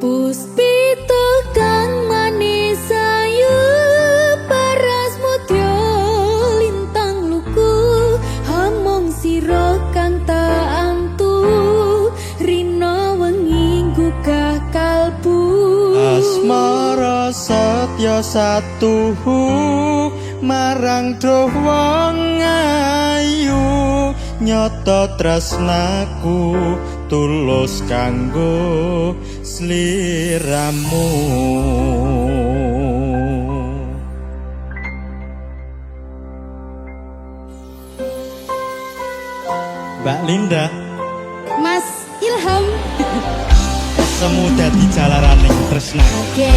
Puspita kang manis ayu paras mutya lintang luku hamong sira kang tak antu rina wengi gugah kalbu asmara satya satuhu marang doh wong ayu nyoto tresnaku tulus kanggo sliramu Mbak Linda Mas Ilham semu dadi jalaraning tresna oke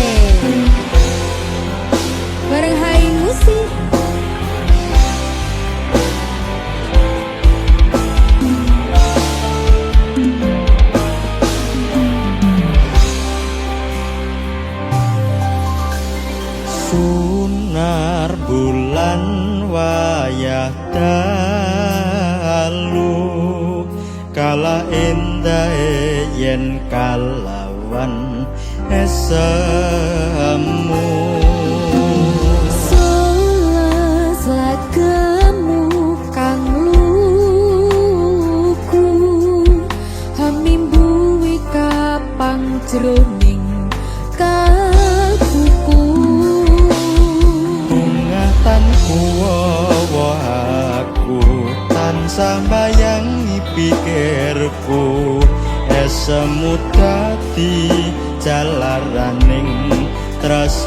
bareng Hai Musik Sunar bulan wayah dalu kala endah yen kalawan esemu solas lagemu kang luku jroning kalbuku. Bungatanku wawa aku tansah mbayangi pikirku, esemu dadi jalaraning tresnaku.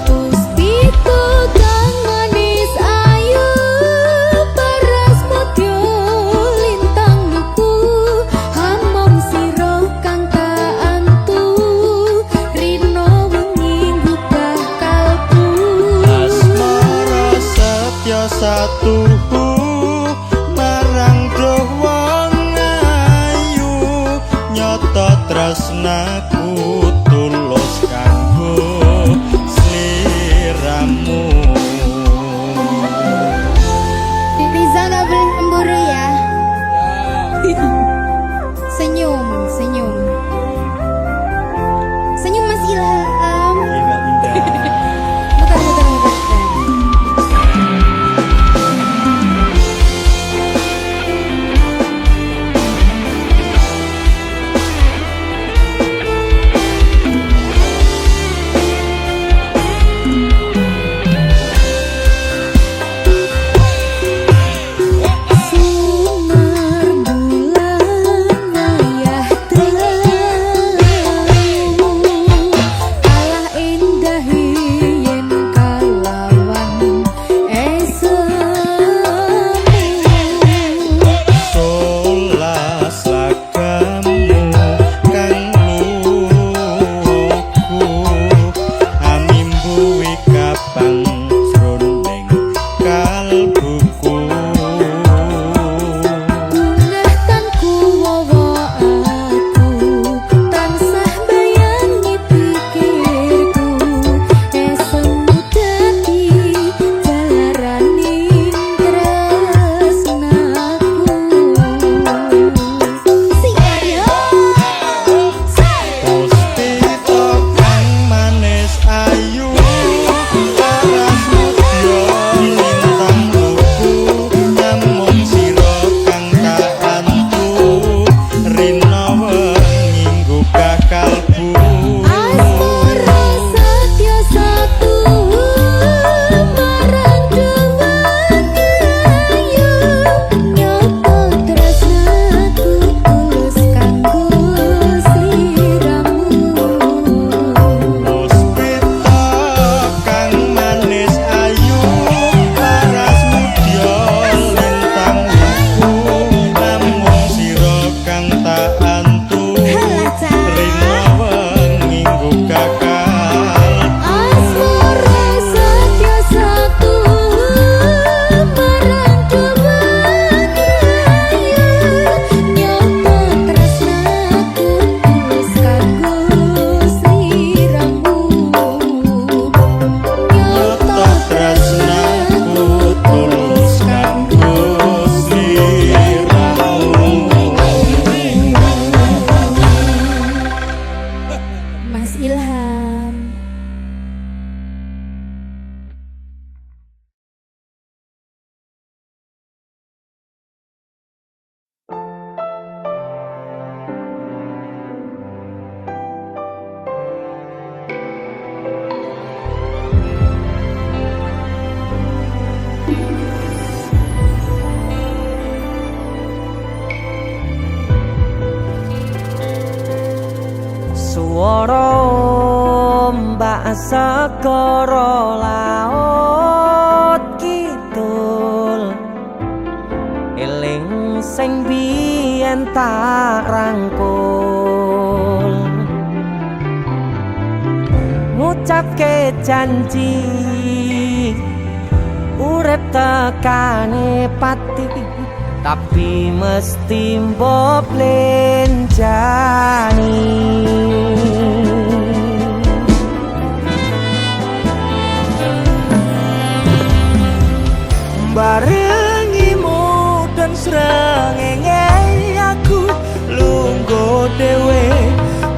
Puspito kang manis ayu paras mudya lintang luku, hamom sira kang kaantu rino wengi gugah kalbu. Asmara setya satuhu marang doh wong ayu, nyata tresnaku tulus kanggo sliramu. Riza nggak boleh cemburu ya. Senyum, senyum, senyum Mas Ilham. Indah indah. Muter, muter, muter. Sinar bulan ayah terlalu, kalah indah yen kalawan esemu. Solas lagamu kang luku, animbuwi kapang jroning kalbuku. Bungatanku wawa aku tansah bayangi pikirku, esemu dadi jalaraning tresnaku. Sing ayo Puspito kang manis ayu paras mudya lintang luku, namun sira kang kaantu rina wengi gugah kalbu. asmara satya satu marang dewan ayu, nyata tresnaku tulus kanggo sliramu. Puspito kang manis ayu paras mudya lintang luku, namun sira kang tak antu Halah, Cak. rina wengi gugah kalbu. Asmara satya satu marang dewan ayu, nyata tresnaku tulus kanggo sliramu. Nyata tresnaku tulus kanggo sliramu. Mas Ilham. Swara ombak segara laut kidul, eling sing biyen tak rangkul, ngucapke janji urip tekane pati, tapi mesti mbok lenjani. Barengimu dan srengenge aku lungguh dhewe,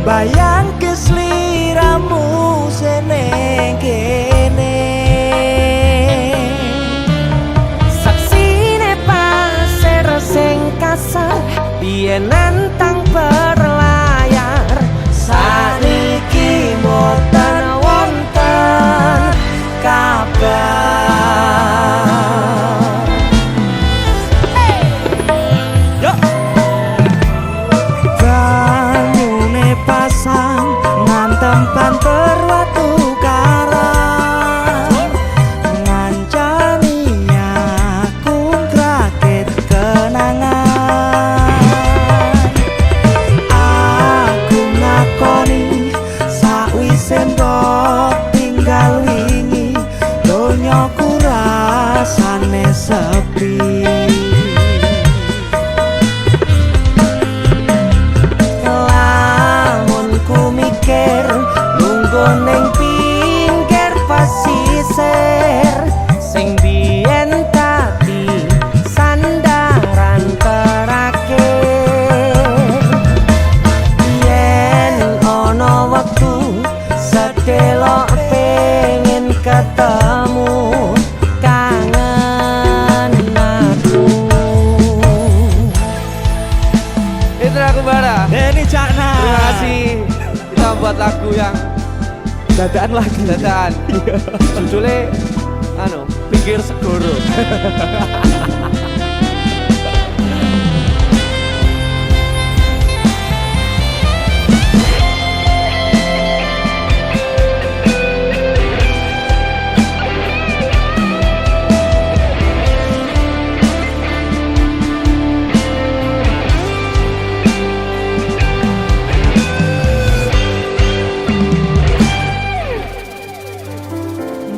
bayang kesliramu seneng kene. Saksine pas rasane sepi. Lamun ku mikir lungguh ning pinggir pasisir sing biyen tadi sandaran terakhir. Yen ono wektu sedelok pengen ketemu kangen aku. Itu aku Bara. Deni Cakna. Terima kasih. Kita buat lagu yang Dadaan lagi. dadaan. Judulnya Pinggir Segoro.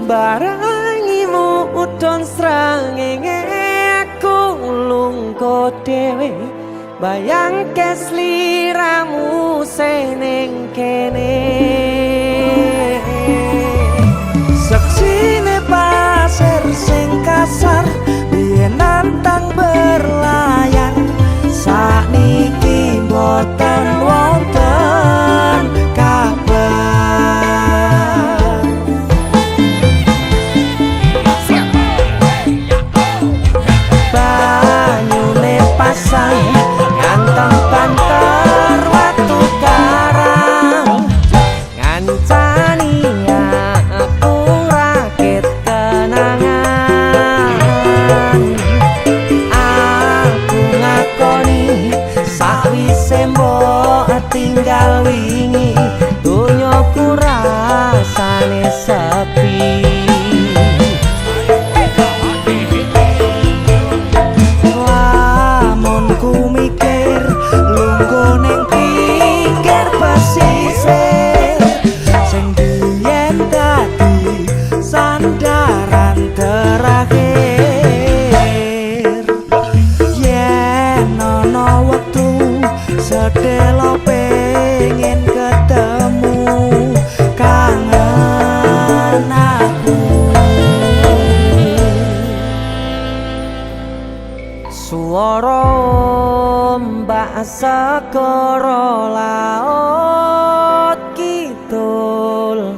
Barangimu udon srengenge aku lungko dhewe bayangke sliramu seneng kene. Seksine pasir sing kasar biyen nantang berlayar sakniki boten wonten kabar. Banyune pasang nganteng banter watu karang ngancani aku rakit kenangan. Aku ngakoni sakwise mbok tinggal wingi donyaku rasane sepi. Ku mikir lungguh ning pinggir pesisir sing biyen dadi sandaran terakhir. Yen ana wektu sedelo pengen ketemu kangen aku. Suara ombak segara laut kidul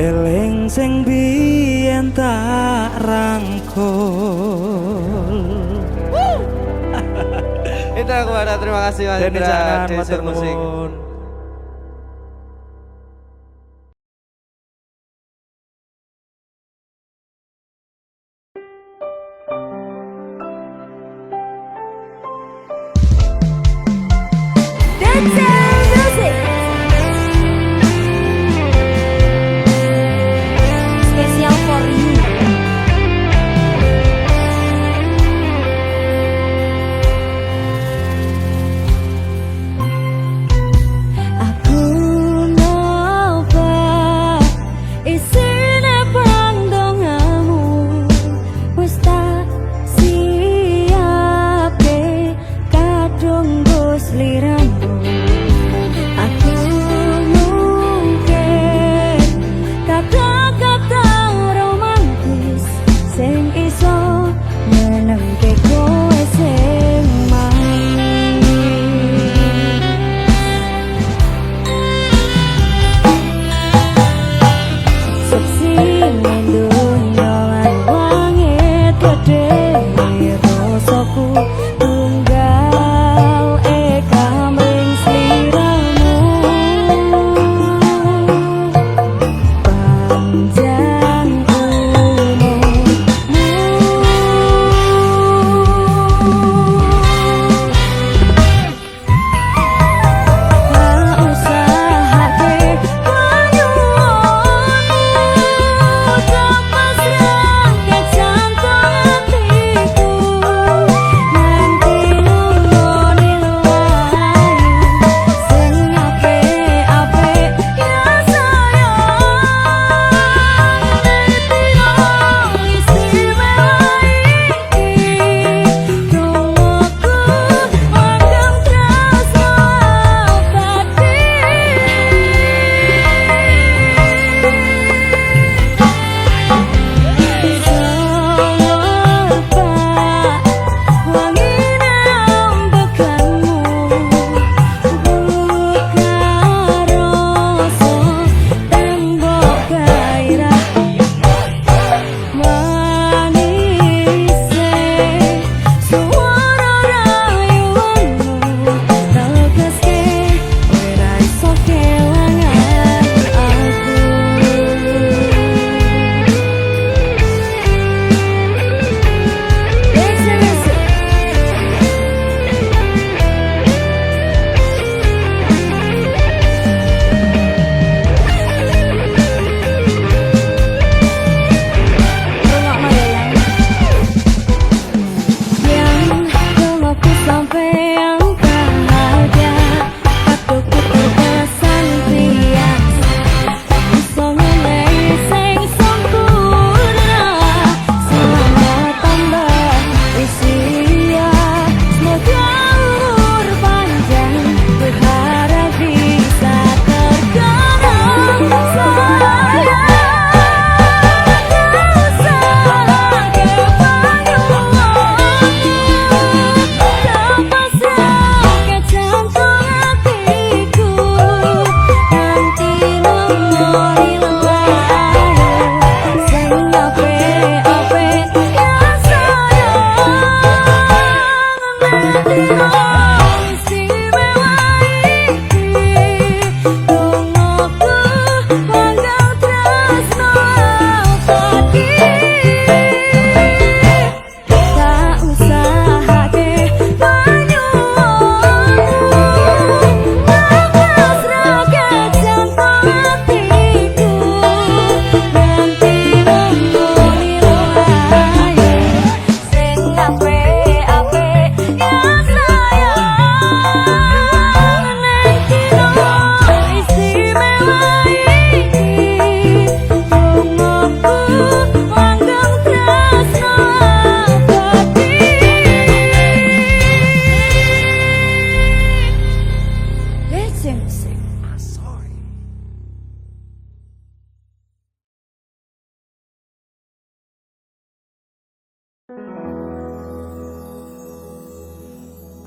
eling sing biyen tak rangkul. Itu aku Bara. Terima kasih Mas Deni Indra. Caknan, DC matur Musik. nuwun. Music. Special for you. Aku nyoba isine pandongamu wis tak siape kadung bos liramu. Aku mungkin kata-kata romantis sing iso menengke kowe sing main. Seksi dunya lan wangit gede rasaku tunggal kamring sliramu. Panjang umurmu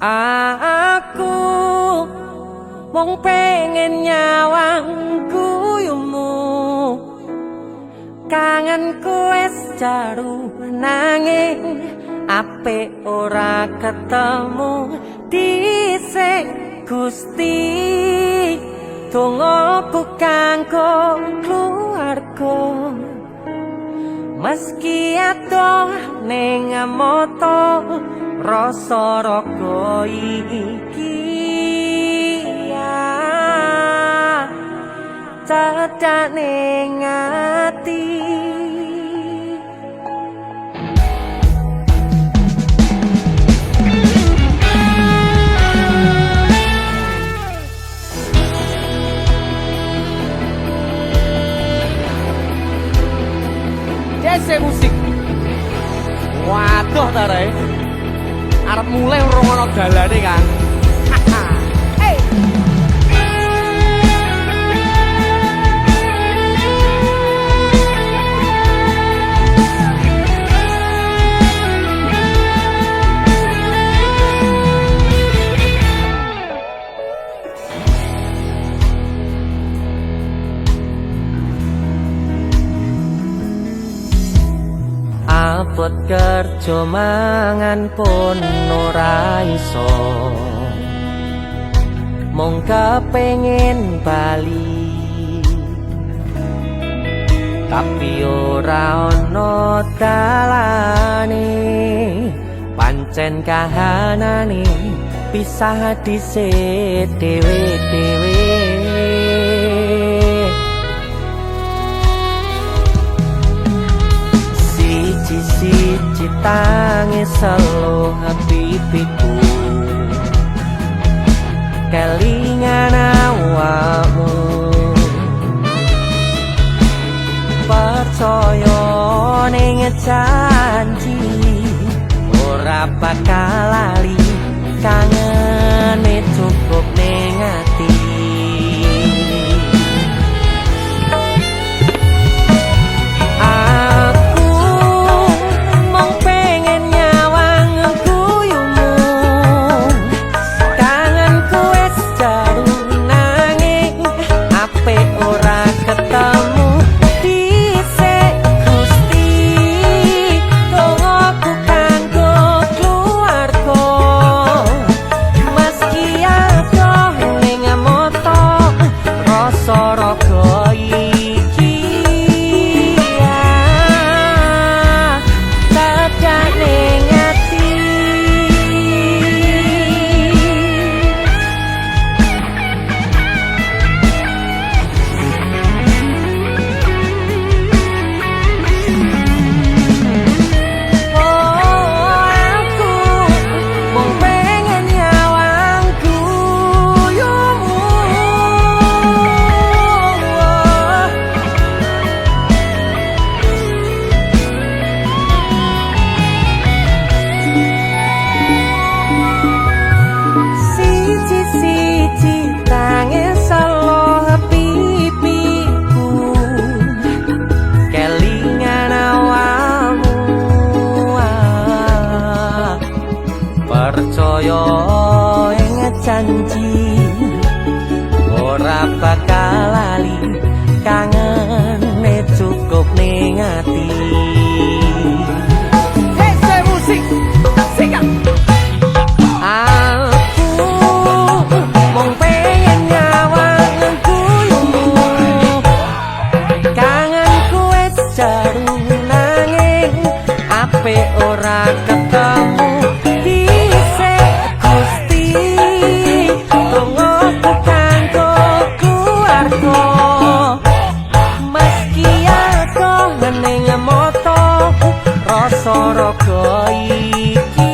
Aku mong pengen nyawang guyumu, kangenku wis jaru nanging apik ora ketemu dhisik Gusti. Dongaku kanggo keluarga, meski adoh ning mata rasa raga iki cedak ning ati. Dese musik. Waduh tare. Arep mulai ngrungokno dalane kan. Hey. Abot kerja mangan pun ora iso, mung kepengin bali, tapi ora ono dalane, pancen kahanane pisah dhisik dhewe-dhewe. Siji tangis selo pipiku, kelingan awakmu, percaya ning janji ora bakal lali, kangene cukup ning ati. Percaya ing janji ora bakal lali, kangene cukup ning ati. Dese musik. Sikat. Aku mung pengen nyawang guyumu, kangenku wis jaru nanging apik ora ketemu. Raga iki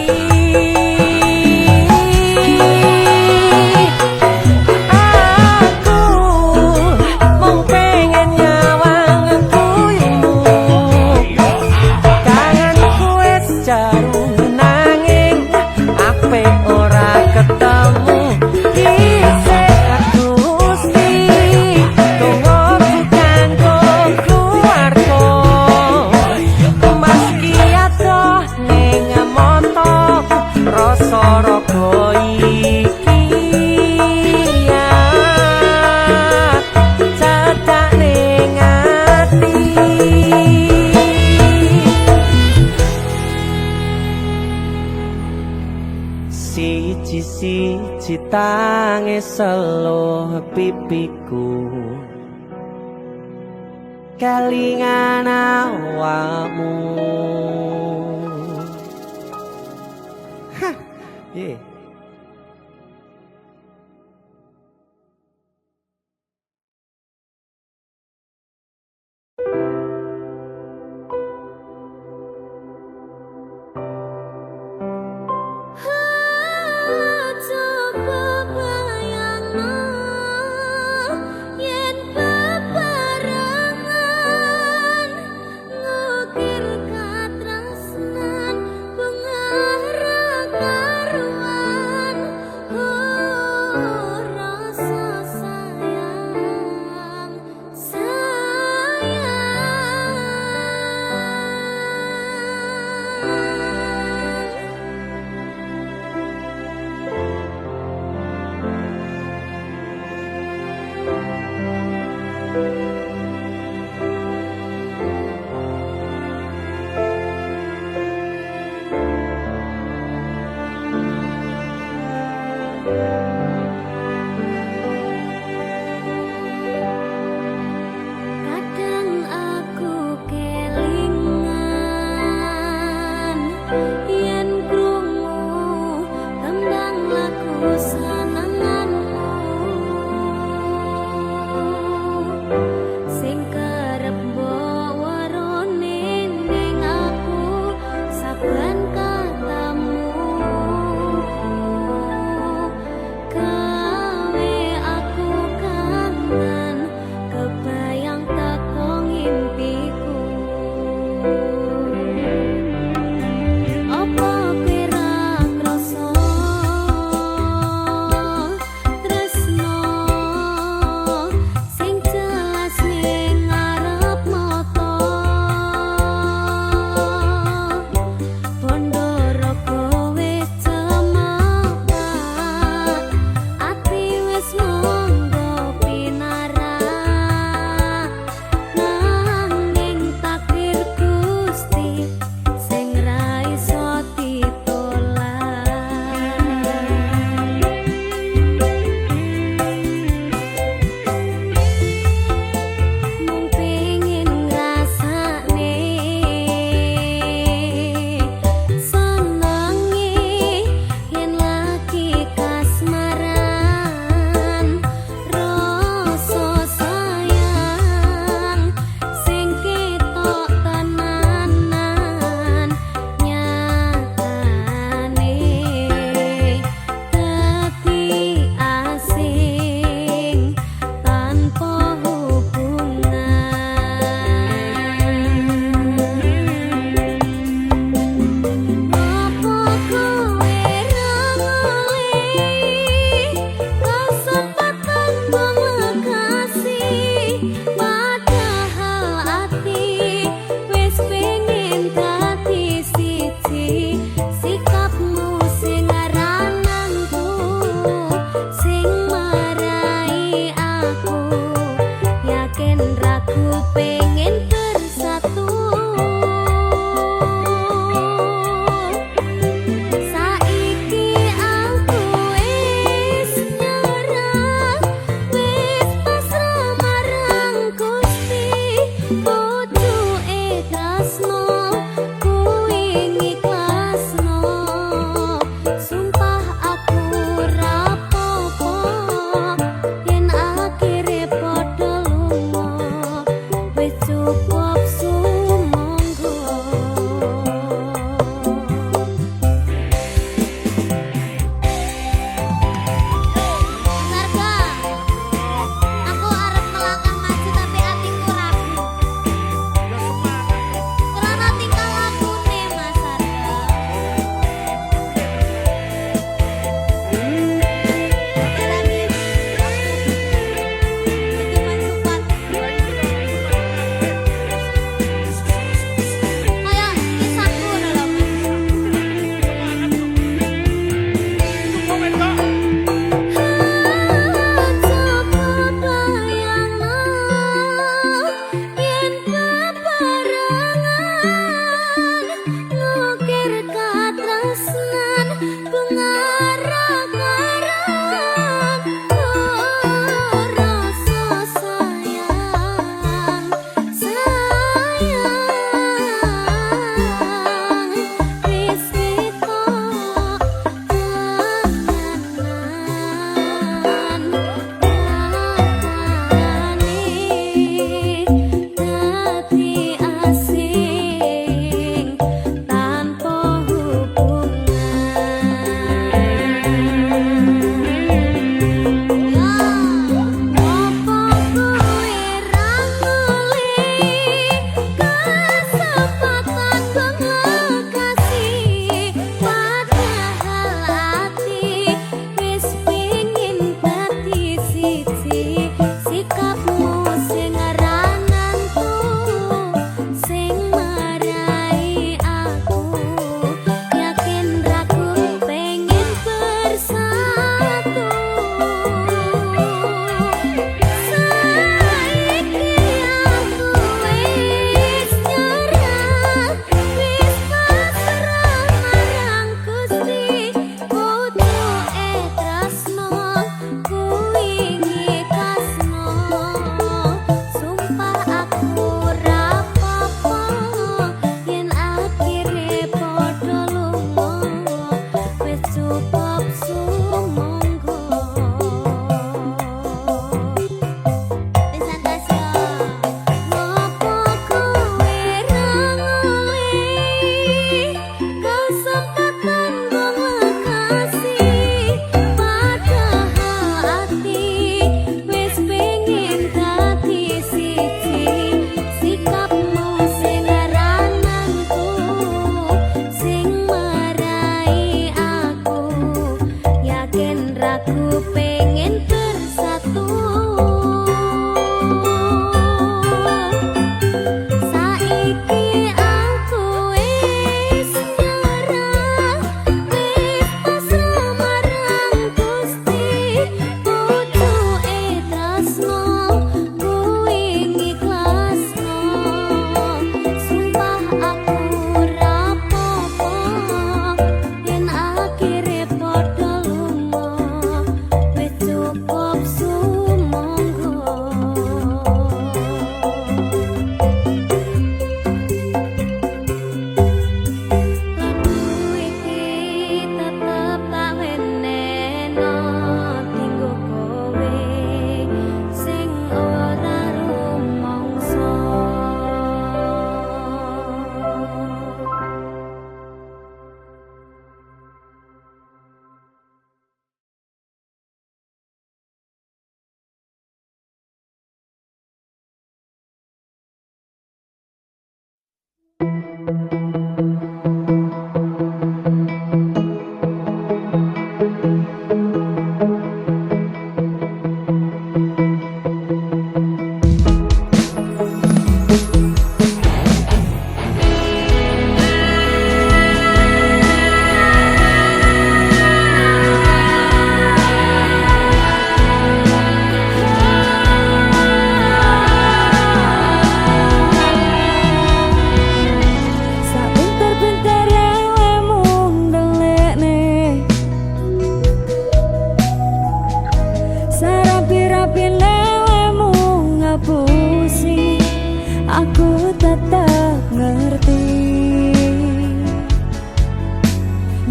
aku mung pengen nyawang guyumu, kangenku wis jaru nanging apik ora ketemu. Dhisik Gusti, dongaku kanggo keluarga, meski adoh siji-siji tangi seluh pipiku kelingan awakmu. Hah, yeah. Coba bayangno yen bebarengan ngukir katresnan pengarah karuan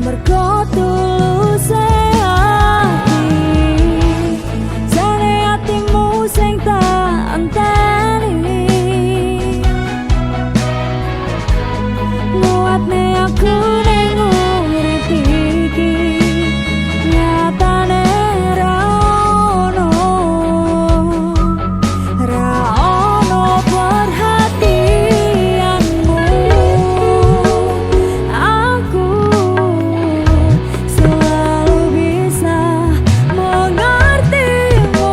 mergo tuluse ati jane atimu sing tak enteni nguatne aku ning urip iki nyatane ra ono perhatianmu aku selalu bisa mengertimu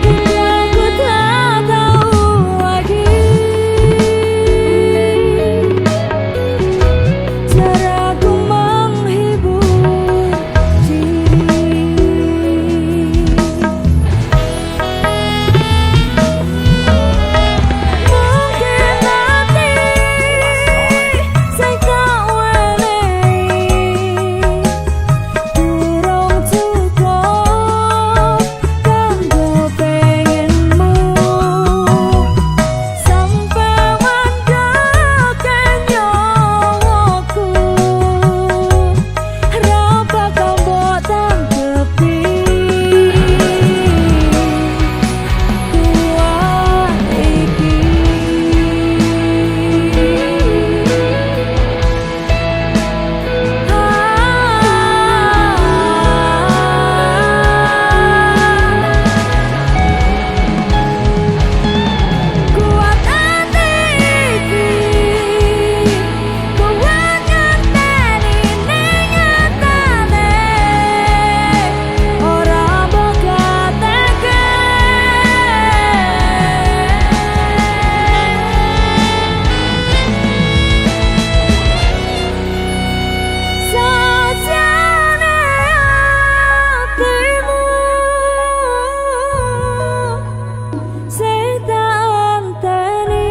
hingga ku tak tahu lagi caraku menghibur diri. Mungkin nanti sing tak wenehi durung cukup kanggo pengenmu sampai mandeke nyawaku ra bakal mbok tanggepi kuat iki. Kuat ati iki kuat ngenteni ning nyatane ora bakal tega sajane atimu sing tak enteni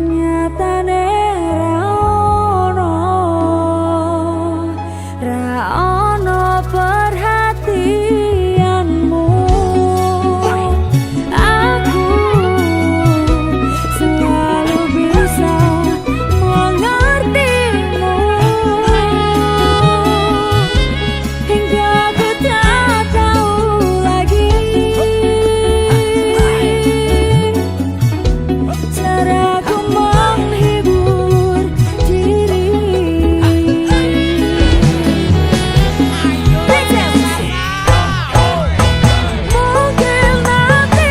nyatane ra ono perhatianmu aku selalu bisa mengertimu hingga ku tak tahu lagi caraku menghibur diri. Mungkin nanti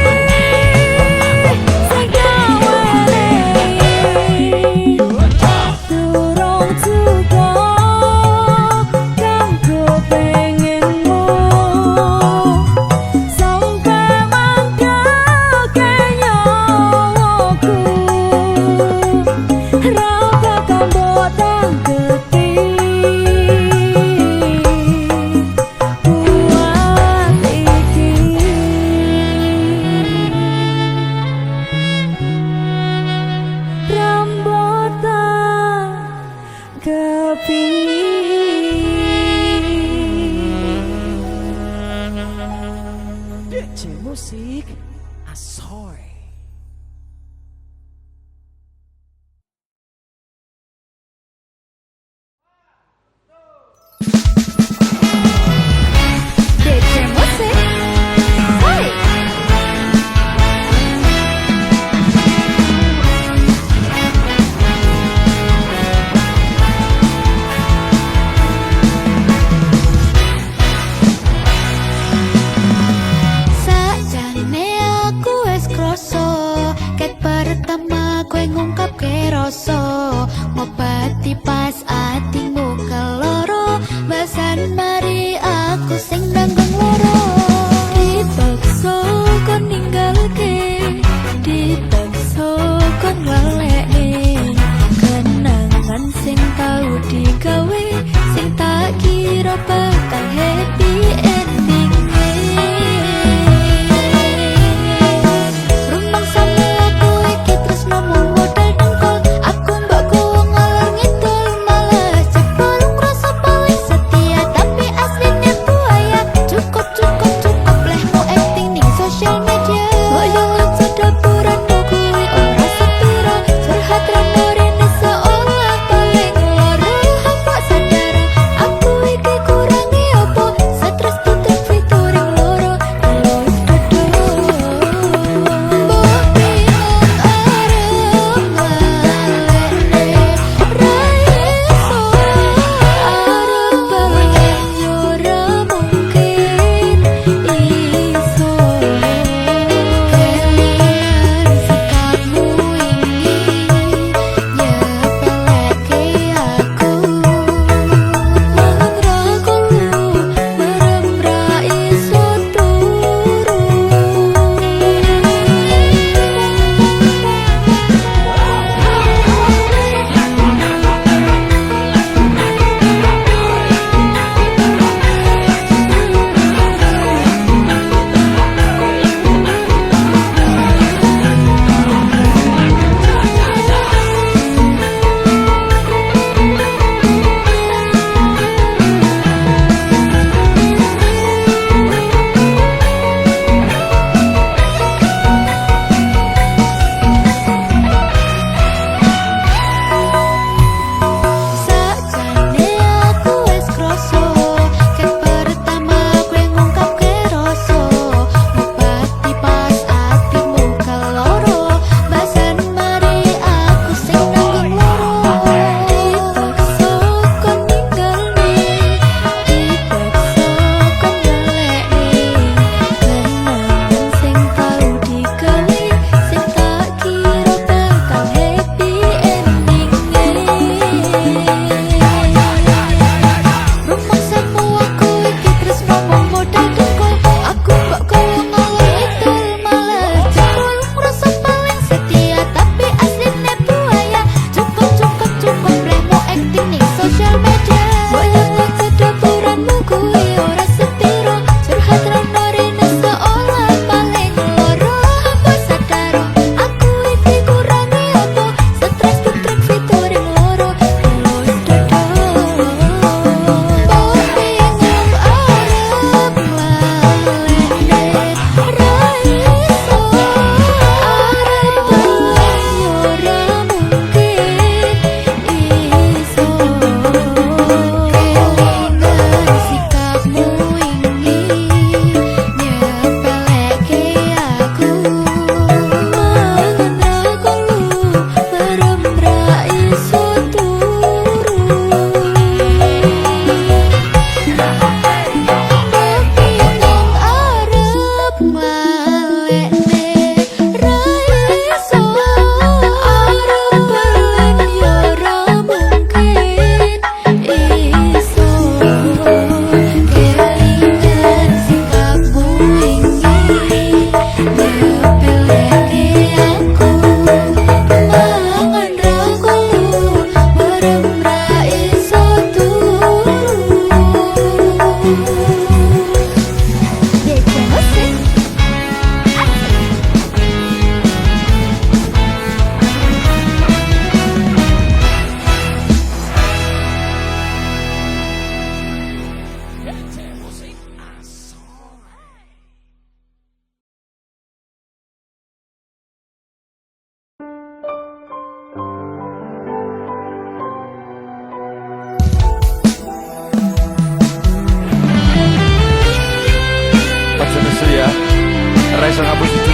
sing tak wenehi durung cukup kanggo pengenmu sampai mandeke nyawaku ra bakal mbok tanggepi kuat iki. Rambutan kepi DJ Musik Asoy. DJ Musik Hai sakjane aku wis krasa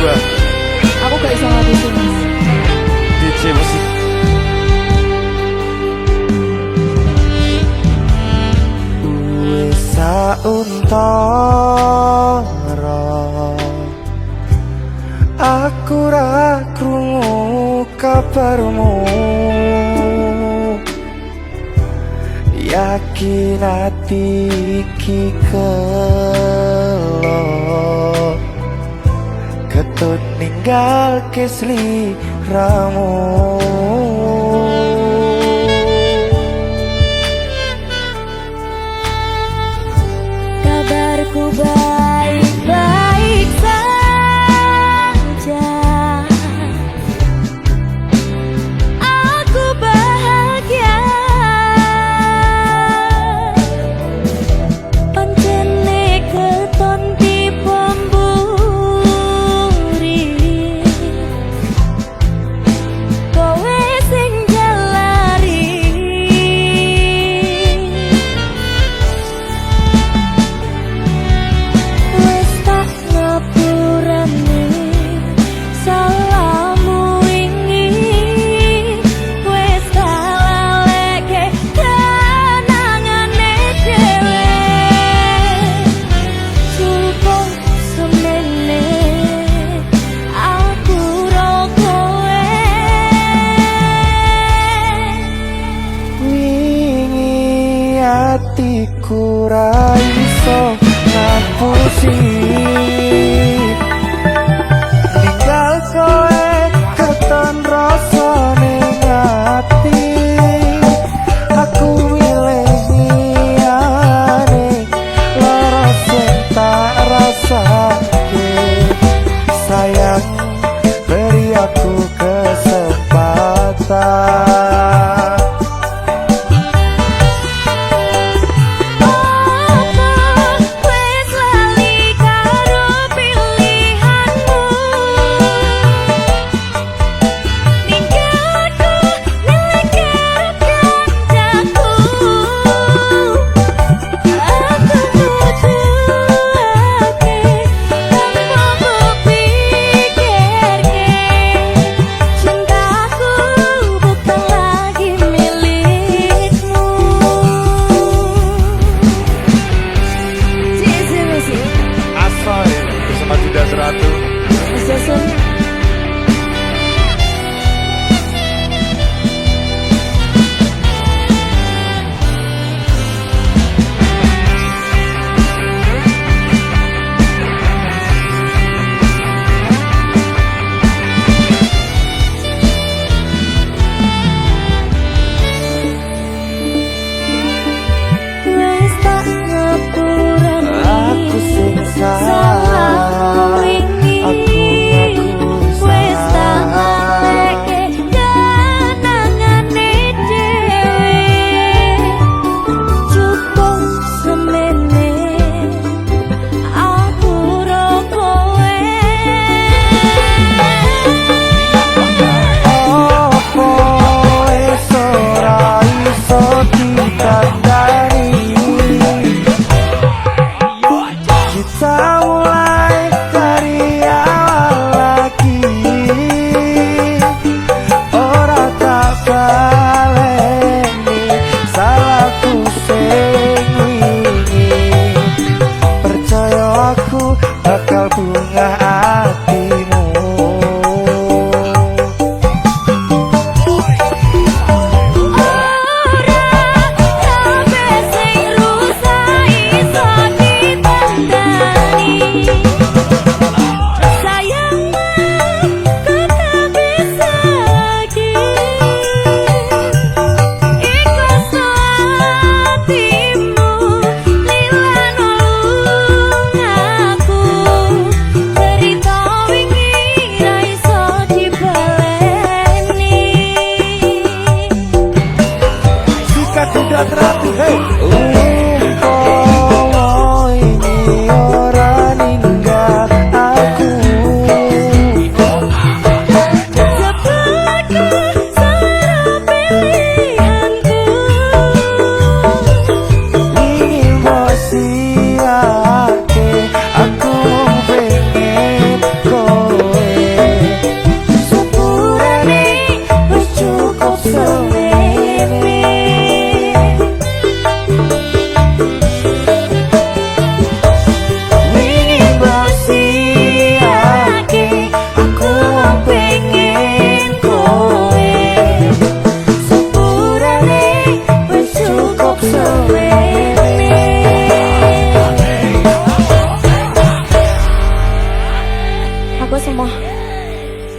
gua. Aku gak bisa ngabisin mas. DJ musik. Wis sauntara aku ra krungu kabarmu, yakin ati iki kelo ketut ninggal kesliramu. Kabarku baik-baik saja. Aku bahagia. Pancene keton dipemburi. Kowe sing jalari. Wes tak ngapurane salahmu wingi. Wes tak laleke kenangane dhewe. Cukup semene aku ro kowe. Wingi atiku ra iso ngapusi ninggal kowe keton rasa ning ati. Aku milih liyane lara sing tak rasake. Sayang beri aku kesempatan. Wes lali karo pilihanmu. Ninggalku miliki kancaku. Aku nuduhake tanpa kupikirke. Cintaku bukan lagi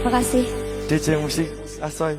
Makasih. DJ Musik Asoy.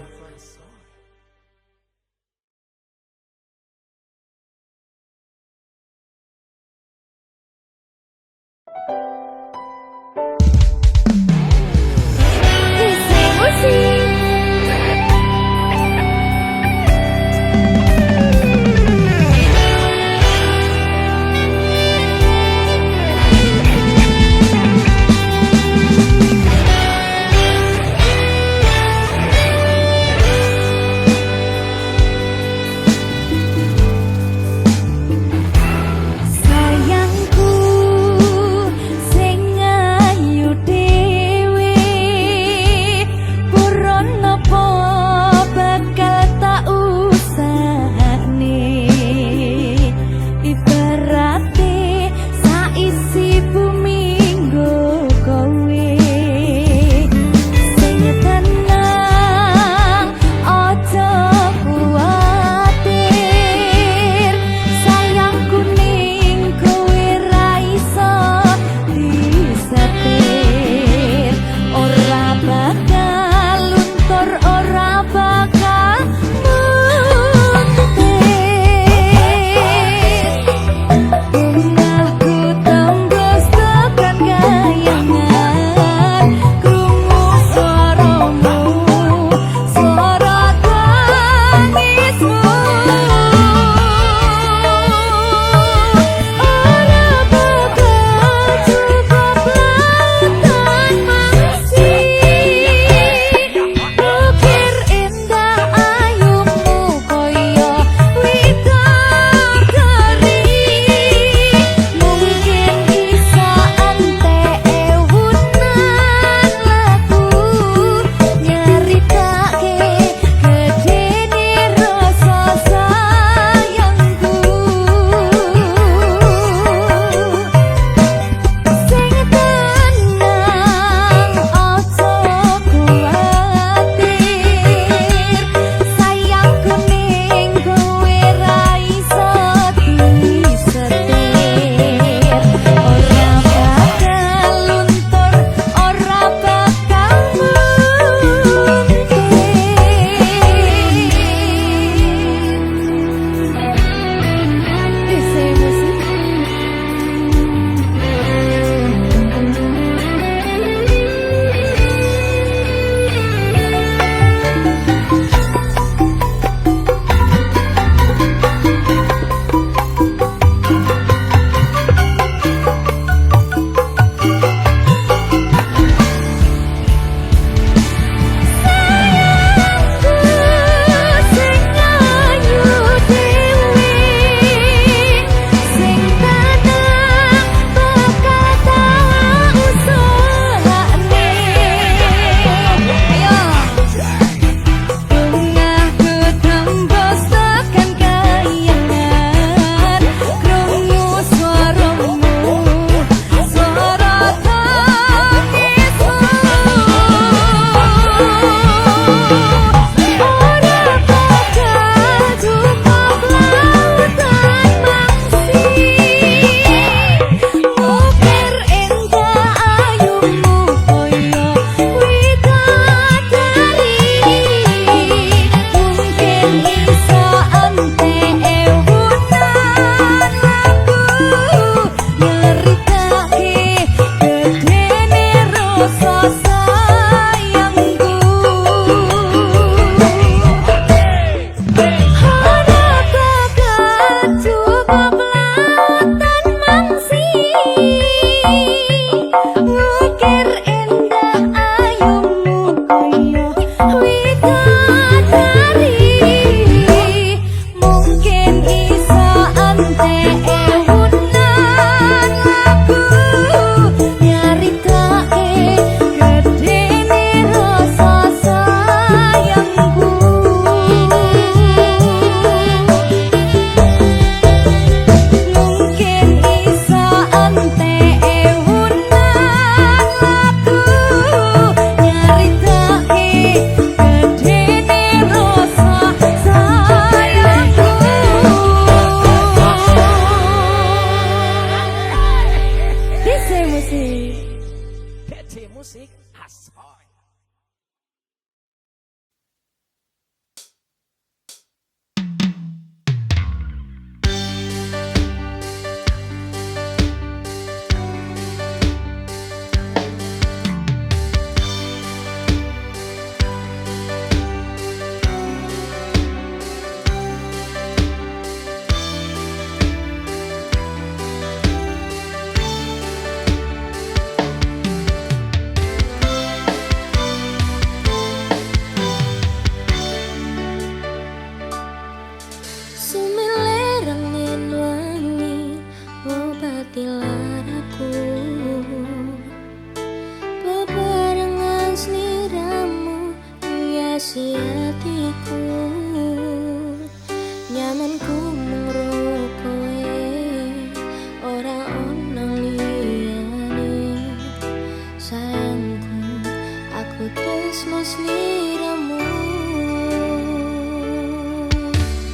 tresno sliramu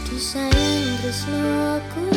Du sayang tresnoku